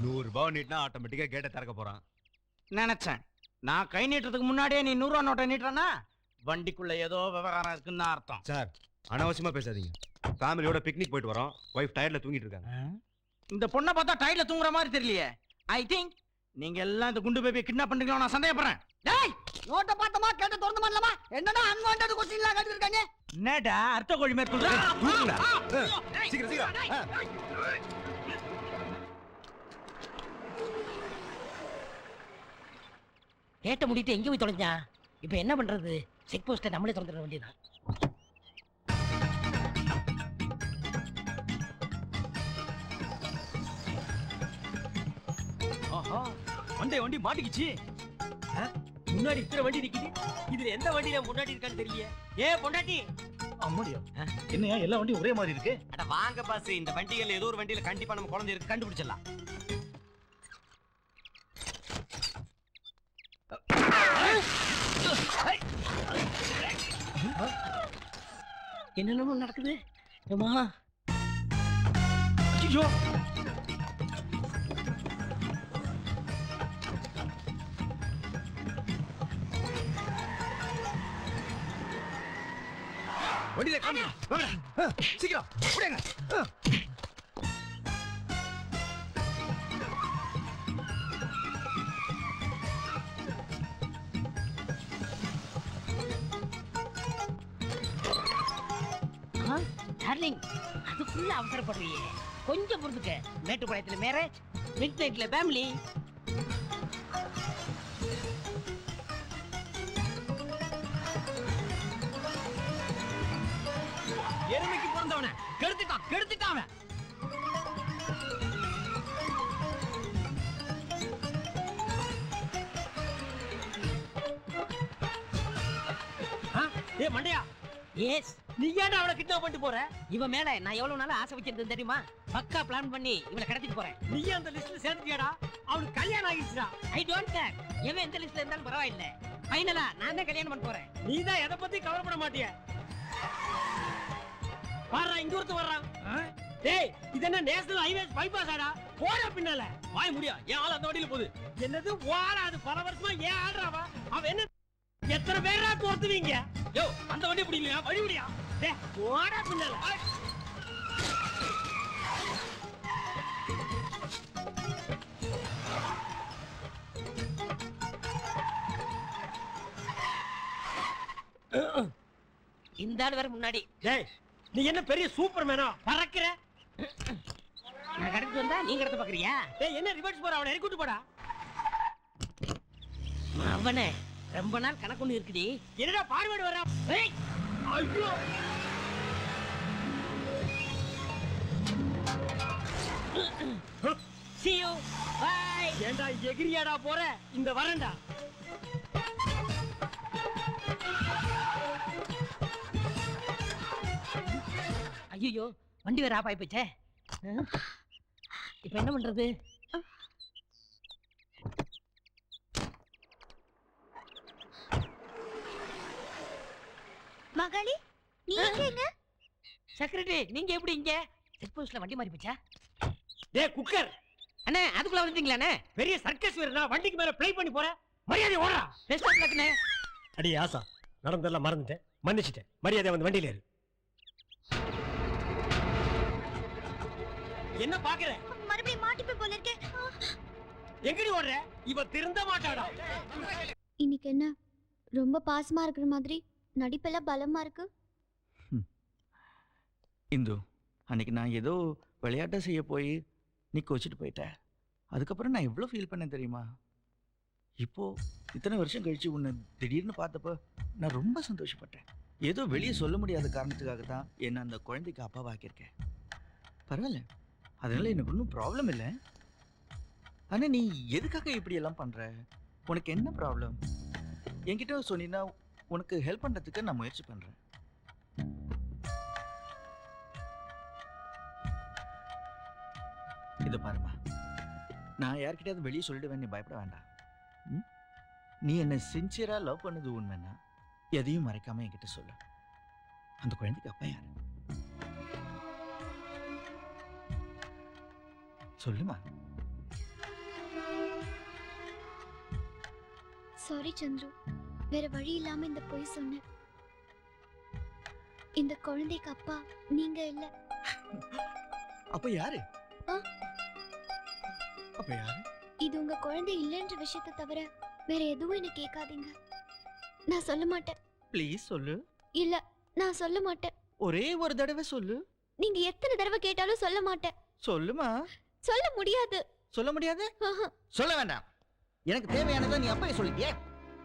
100 நீட்டினா ஆட்டோமேட்டிக்கா கேட்டை திறக்க போறான். நினைச்சேன். நான் கை நீட்டுறதுக்கு முன்னாடியே நீ 100 ரூபா நோட்டை நீட்டுறனா வண்டிக்குள்ள ஏதோ விவகாரம் இருக்குன்னு அர்த்தம். சார் அனாவசியமா பேசாதீங்க. ஃபேமிலியோட பிக்னிக் போயிட்டு வரோம். வைஃப் டயர்ல தூங்கிட்டு இருக்காங்க. இந்த பொண்ணை பார்த்தா டயர்ல தூங்குற மாதிரி தெரியலையே. ஐ திங்க் நீங்க எல்லாம் இந்த குண்டு பேபி கிட்னாப் பண்றீங்களோ நான் சந்தேகப்படுறேன். டேய் நோட்ட பார்த்தமா கேட்ட திறந்து பண்ணலாமா? என்னடா அன்வாண்டட் क्वेश्चनலாம் கேட்டிருக்கானே? என்னடா அர்த்த கோழி மேற்கொள்ற? சீக்கிரம் சீக்கிரம். கேட்ட முடிட்டு எங்க போய் தொலைஞ்சா? இப்போ என்ன பண்றது? செக் போஸ்ட்டை நம்மளே திறந்துட வேண்டியதான். ஆஹா வண்டி மாட்டிக்கிச்சு. முன்னாடி இத்தனை வண்டி நிக்குது. இதுல எந்த வண்டியில முன்னாடி இருக்கான்னு தெரியல. பொண்டாட்டி அம்மாடியா என்னையா எல்லா வண்டியும் ஒரே மாதிரி இருக்கு? அட வாங்க பாஸ், இந்த வண்டிகள் ஏதோ ஒரு வண்டியில கண்டிப்பா நம்ம குழந்தை இருக்கு, கண்டுபிடிச்சிடலாம். என்னென்னமோ நடக்குது. ஏமா ஐயோ வண்டியில காமி. சீக்கிரம் புடிங்க. டார்லிங் அதுக்குள்ள அவசரப்படுறியே, கொஞ்சம் பொறுத்துக்க. மேட்டுப்பாளையத்துல மேரேஜ், மிட் நைட்ல ஃபேமிலி. எருமைக்கு பிறந்தவன கெடுத்துட்டான் அவன். மண்டையா, எஸ் நீ ஏன்டா அவளை கிட்னாப் பண்ணிட்டு போற? இவன் மேல நான் எவ்வளவு நாளா ஆசை வச்சிருந்தேன் தெரியுமா? பக்கா பிளான் பண்ணி இவனை கடத்திட்டு போறேன். நீ அந்த லிஸ்ட்ல சேர்ந்துட்டியாடா? அவனுக்கு கல்யாணம் ஆகிடுச்சுடா. I don't care. எவன் எந்த லிஸ்ட்ல இருந்தாலும் பரவாயில்லை. ஃபைனலா நான் தான் கல்யாணம் பண்ண போறேன். நீ தான் எதை பத்தி கவலைப்பட மாட்டிய. பாறா இங்க ஒருத்தன் வர்றான். டேய் இது என்ன நேஷனல் ஹைவே பைபாஸ் ஆடா? போடா பின்னால. வாய் முடியா, என் ஆள் அந்த வண்டியில போகுது. என்னது வாடா, அது பல வருஷமா ஏன் ஆடுறாவா? அவன் என்ன எத்தனை பேரா தோர்த்துவீங்க? யோ அந்த வண்டி பிடிக்கலையா? வழி முடியா. டேய் போடா பின்னால. இந்த ஆள் வேற முன்னாடி. டேய் நீ என்ன பெரிய சூப்பர்மேனா பறக்குற? நான் கடத்திட்டு வந்தா நீ கடத்த பாக்குறியா? டேய் என்ன ரிவர்ஸ் போற? அவனை இறக்கிட்டு போடா. அவனே ரொம்ப நாள் கணக்கு ஒண்ணு இருக்குடி. என்னடா பார்வேர்ட் வர்றா? ஏய் ஐயோ see you bye. ஏண்டா எகிரியாடா போற? இந்த வரண்டா. ஐயோ வண்டி வேற ஆஃப் ஆயி போச்சே. இப்போ என்ன பண்றது? மகளி நீ எங்க? செக்ரட்டரி நீங்க எப்படி இங்க? செக் போஸ்ட்ல வண்டி மாறி போச்சா? டேய் குக்கர் அண்ணே அதுக்குள்ள வந்துட்டீங்களா அண்ணே? பெரிய சர்க்கஸ் வீரனா வண்டிக்கு மேல ப்ளே பண்ணி போற? மரியாதை ஓடுறா. பெஸ்ட் ஆஃப் லக்னே. அடி ஆசா, நடந்ததெல்லாம் மறந்துட்டேன், மன்னிச்சிட்டேன். மரியாதை வந்து வண்டியில ஏறு. என்ன பாக்குற? மறுபடியும் மாட்டிப்பே போல இருக்கே. எங்கடி ஓடுற? இவ திருந்த மாட்டாடா. இன்னைக்கு என்ன ரொம்ப பாசமா இருக்கிற மாதிரி நடிப்பெல்லாம் பலமா இருக்கு. இந்து அன்னைக்கு நான் ஏதோ விளையாட்டை செய்ய போய் நீ கோச்சிட்டு போயிட்டேன். அதுக்கப்புறம் நான் எவ்வளோ ஃபீல் பண்ணேன் தெரியுமா? இப்போ இத்தனை வருஷம் கழிச்சு உன்னை திடீர்னு பார்த்தப்ப நான் ரொம்ப சந்தோஷப்பட்டேன். ஏதோ வெளியே சொல்ல முடியாத காரணத்துக்காக தான் என்ன அந்த குழந்தைக்கு அப்பாவாக்கியிருக்கேன். பரவாயில்ல, அதனால எனக்கு ஒன்றும் ப்ராப்ளம் இல்லை. ஆனால் நீ எதுக்காக இப்படி எல்லாம் பண்ற? உனக்கு என்ன ப்ராப்ளம்? என்கிட்ட சொன்னீங்கன்னா உனக்கு ஹெல்ப் பண்ணுறதுக்கு நான் முயற்சி பண்ணுறேன். இதை பாருமா, நான் யார்கிட்டயாவது வெளியே சொல்லிடுவேன், நீ பயப்பட வேண்டாம். நீ என்னை சின்சியரா லவ் பண்ணது உண்மைன்னா எதையும் மறைக்காம என்கிட்ட சொல்லு. அந்த குழந்தைக்கு அப்பா யாரு? சொல்லுமா. சாரி சந்துரு, வேற வழி இல்லாம இந்த பொய் சொன்னேன். இந்த குழந்தைக்கு அப்பா நீங்க இல்ல. அப்ப யாரு? ஆ? அப்ப யாரு? இது உங்க குழந்தை இல்லைன்ற விஷயத்தை தவிர வேற எதுவும் என்ன கேட்காதீங்க. நான் சொல்ல மாட்டேன். ப்ளீஸ் சொல்லு. இல்ல, நான் சொல்ல மாட்டேன். ஒரே ஒரு தடவை சொல்லு. நீங்க எத்தனை தடவை கேட்டாலும் சொல்ல மாட்டேன். சொல்லுமா. சொல்ல முடியாது. சொல்ல முடியாது? ஆஹா. சொல்ல வேண்டாம். எனக்கு தேவையானதை நீ அப்பவே சொல்லிட்டியே.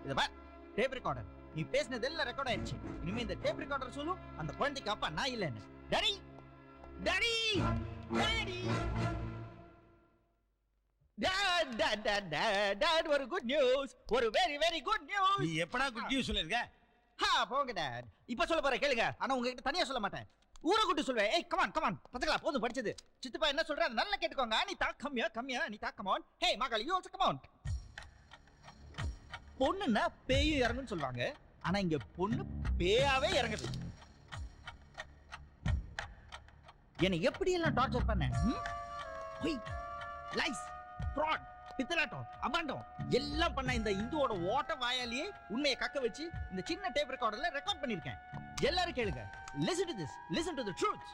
இத பார், டேப் ரெக்கார்டர். நீ பேசினது எல்லாம் ரெக்கார்ட் ஆயிடுச்சு. இனிமே இந்த டேப் ரெக்கார்டர் சொல்லும் அந்த குழந்தைக்கு அப்பா நான் இல்லைன்னு. டாடி, டாடி, டாடி, டாட், ஒரு குட் நியூஸ், ஒரு வெரி வெரி குட் நியூஸ். நீ எப்படா குட் நியூஸ் சொல்லிருக்க? போங்க டாட். இப்ப சொல்ல போற கேளுங்க. ஆனா உங்ககிட்ட தனியா சொல்ல மாட்டேன். ஊரை கூட்டி சொல்வேன். ஏய் கமான் கமான், பசங்களா போதும் படிச்சது. சித்தப்பா என்ன சொல்ற அதை நல்லா கேட்டுக்கோங்க. நீ தா கம்மியா கம்மியா, நீ தா கமான். ஹே மகள், யூ ஆல்சோ கமான். பொண்ணுன்னா பேயும் இறங்குன்னு சொல்லுவாங்க. ஆனா இங்க பொண்ணு பேயாவே இறங்குது. என்னை எப்படி எல்லாம் டார்ச்சர் பண்ண? பொய், லைஸ், ஃப்ராட், பித்தலாட்டம், அபாண்டம் எல்லாம் பண்ண இந்த இந்துவோட ஓட்ட வாயாலேயே உண்மையை கக்க வச்சு இந்த சின்ன டேப் ரெக்கார்டர்ல ரெக்கார்ட் பண்ணிருக்கேன். எல்லாரும் கேளுங்க. Listen to this. Listen to the truth.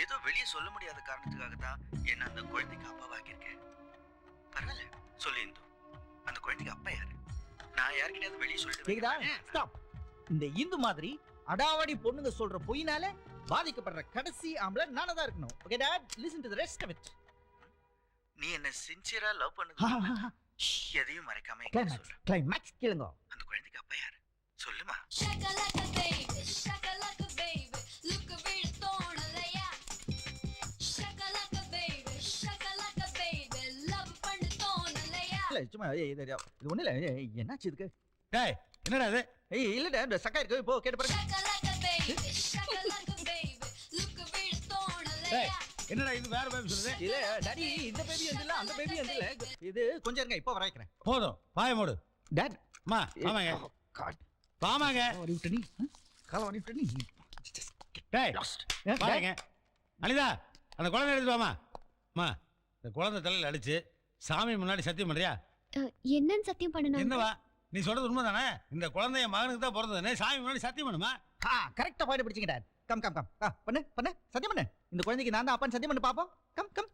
ஏதோ வெளியே சொல்ல முடியாத காரணத்துக்காக தான் என்ன அந்த குழந்தைக்கு அப்பாவாக்கியிருக்கேன். பரவாயில்ல, சொல்லு இந்து. அந்த குழந்தைக்கு அப்பா யாரு? நான் யார்கிட்டயாவது வெளியே சொல்லிட்டு ஸ்டாப். இந்த இந்து மாதிரி அடாவடி பொண்ணுங்க சொல்ற பொய்னால பாதிக்கப்படுற கடைசி ஆம்பளை நானே தான் இருக்கணும். Okay dad, listen to the rest of it. நீ என்ன சின்சியரா லவ் பண்ணுங்க. எதையும் மறைக்காம சொல்ற. கிளைமாக்ஸ் கேளுங்க. அந்த குழந்தைக்கு அப்பா யாரு? சொல்லுமா. Shakalaka baby, shakalaka baby, look a bit thornalaya. Shakalaka baby, love பண்ணு thornalaya. இல்ல சும்மா இது ஒண்ணு இல்ல. என்னாச்சு இதுக்கு? டேய் என்னடா இது? இல்ல டாட், சக்கா இருக்கு. போ கேட்டு பாருங்க. Shakalaka baby, look a bit thornalaya. என்னடா இது வேற பேபி சொல்லுது? இல்ல டாடி, இந்த பேபி வந்து அந்த பேபி வந்து இது கொஞ்சம் இருங்க, இப்போ வர வைக்கிறேன். போதும், வாய மூடு. டாட், அம்மா வாமாங்க. வாமாங்க. வாடி விட்டு நீ கால வாடி விட்டு நீ. டேய் வாங்க. அனிதா, அந்த குழந்தை எடுத்து வாமா. அம்மா, இந்த குழந்தை தலையில அடிச்சு சாமி முன்னாடி சத்தியம் பண்றியா? என்னன்னு சத்தியம் பண்ணணும்? என்னவா நீ சொல்றது உண்மைதானே? இந்த குழந்தை என் மகனுக்கு தான் பிறந்ததுன்னு சாமி முன்னாடி சத்தியம் பண்ணுமா? கரெக்டா பாயிண்ட் பிடிச்சிங்க டாட். Come come come. பண்ணு பண்ணு, சத்தியம் பண்ணு. இந்த குழந்தைக்கு நான் தான் அப்பான்னு சத்தியம் பண்ணி பாப்போம். Come come.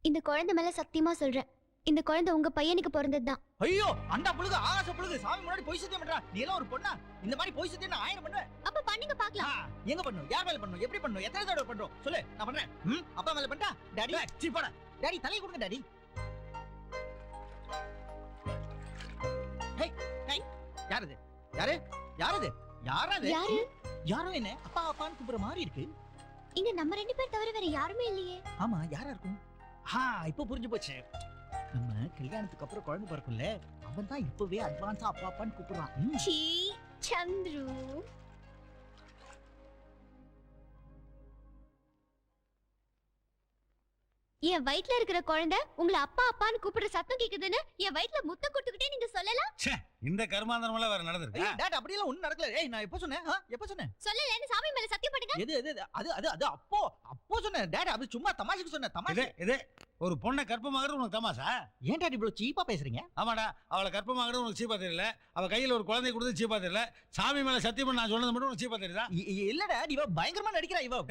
இந்த குழந்தை மேல சத்தியமா சொல்றேன், இந்த குழந்தை உங்க பையனுக்கு பிறந்ததுதான். ஐயோ, அண்டா புழுகு ஆகாச புழுகு, சாமி முன்னாடி பொய் சத்தியம் பண்றா. நீ எல்லாம் ஒரு பொண்ணா? இந்த மாதிரி பொய் சத்தியம் நான் 1000 பண்ணுவேன். அப்ப பண்ணுங்க பாக்கலாம். எங்க பண்ணணும், யார் மேல பண்ணணும், எப்படி பண்ணணும், எத்தனை தடவை பண்றோம் சொல்லு, நான் பண்றேன். அப்பா மேல பண்ணிட்டா டாடி சீ போடா. டாடி தலையை கொடுங்க டாடி. ஹே ஹே, யாரது? யாரு யாரது? யாரது? யாரு? யாரோ என்ன அப்பா அப்பான்னு கூப்பிடுற மாதிரி இருக்கு. இங்க நம்ம 2 பேர் தவிர வேற யாருமே இல்லையே. ஆமா, யாரா இருக்கும்? இப்போ புரிஞ்சு போச்சு. நம்ம கல்யாணத்துக்கு அப்புறம் குழந்தை பிறக்கும்ல, அவன் தான் இப்பவே அட்வான்ஸா அப்பா அப்பான்னு கூப்பிடுறான். சீ சந்துரு. என் வயித்துல இருக்கிற குழந்தை உங்களை அப்பா அப்பான்னு கூப்பிடுற சத்தம் கேக்குதுன்னு என் வயித்துல முத்தம் கொடுத்துக்கிட்டே நீங்க சொல்லலாம். இந்த கர்மாந்தரமெல்லாம் வேற நடந்திருக்கு. டாட், அப்படி எல்லாம் ஒண்ணும் நடக்கல. ஏய், நான் எப்போ சொன்னேன்? எப்போ சொன்னேன்? சொல்லலன்னு சாமி மேல சத்தியம் பண்ணுங்க. எது அது அப்போ சொன்னேன் டாட். அது சும்மா தமாஷுக்கு சொன்னேன். தமாஷு. இது ஒரு பொண்ணை கர்ப்பமாகிறது உனக்கு தமாஷா? ஏன் டாட் இவ்வளவு சீப்பா பேசுறீங்க? ஆமாடா, அவளை கர்ப்பமாகிறது உனக்கு சீப்பா தெரியல. அவ கையில ஒரு குழந்தை கொடுத்து சீப்பா தெரியல. சாமி மேல சத்தியம் பண்ண நான் சொன்னது மட்டும் உனக்கு சீப்பா தெரியுதா? இல்ல டாட், இவ பயங்கரமா நடிக்கிறா. இவ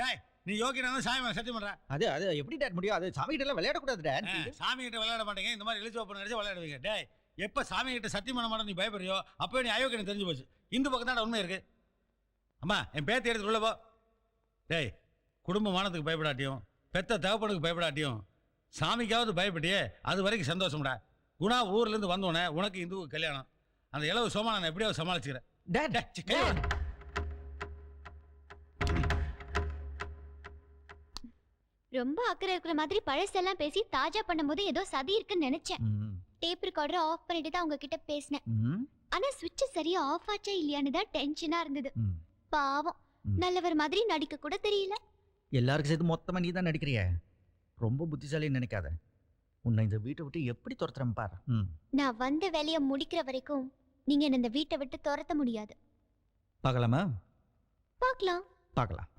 நீ யோகினா சாமி மேல சத்தியம் பண்ற. அது எப்படி டாட் முடியும்? அது சாமி கிட்ட எல்லாம் விளையாட கூடாது டாட். சாமி கிட்ட விளையாட மாட்டேங்க, இந்த மாதிரி இழுச்சு ஓப்பன் அடிச்சு விளையாடுவீங்க. டேய், எப்ப சாமி கிட்ட சத்தியம் பண்ண மாட்டேன் நீ பயப்படுறியோ அப்பவே நீ அயோக்கியன்னு தெரிஞ்சு போச்சு. இந்த பக்கம் தான் உண்மை இருக்கு. அம்மா, என் பேத்தி எடுத்து உள்ள போ. டேய், குடும்ப மானத்துக்கு பயப்படாட்டியும் பெத்த தகப்பனுக்கு பயப்படாட்டியும் சாமிக்காவது பயப்பட்டியே, அது வரைக்கும் சந்தோஷம்டா. குணா ஊர்ல இருந்து வந்தோடனே உனக்கு இந்துவுக்கு கல்யாணம். அந்த இளவு சோமா நான் எப்படியாவது சமாளிச்சுக்கிறேன். டாட், ரொம்ப அக்கறை இருக்கிற மாதிரி பழசெல்லாம் பேசி தாஜா பண்ணும்போது ஏதோ சதி இருக்குன்னு நினைச்சேன். டேப் ரெக்கார்டர் ஆஃப் பண்ணிட்டு தான் உங்ககிட்ட பேசினேன். ஆனா சுவிட்ச் சரியா ஆஃப் ஆச்சா இல்லையான்னு தான் டென்ஷனா இருந்தது. பாவம், நல்லவர் மாதிரி நடிக்க கூட தெரியல. எல்லாருக்கும் சேர்த்து மொத்தமா நீ தான் நடிக்கிறிய. ரொம்ப புத்திசாலின்னு நினைக்காத. உன்னை இந்த வீட்டை விட்டு எப்படி துரத்துறேன் பாரு. நான் வந்த வேலையை முடிக்கிற வரைக்கும் நீங்க என்ன இந்த வீட்டை விட்டு துரத்த முடியாது. பார்க்கலாமா? பார்க்கலாம். பார்க்கலாம்.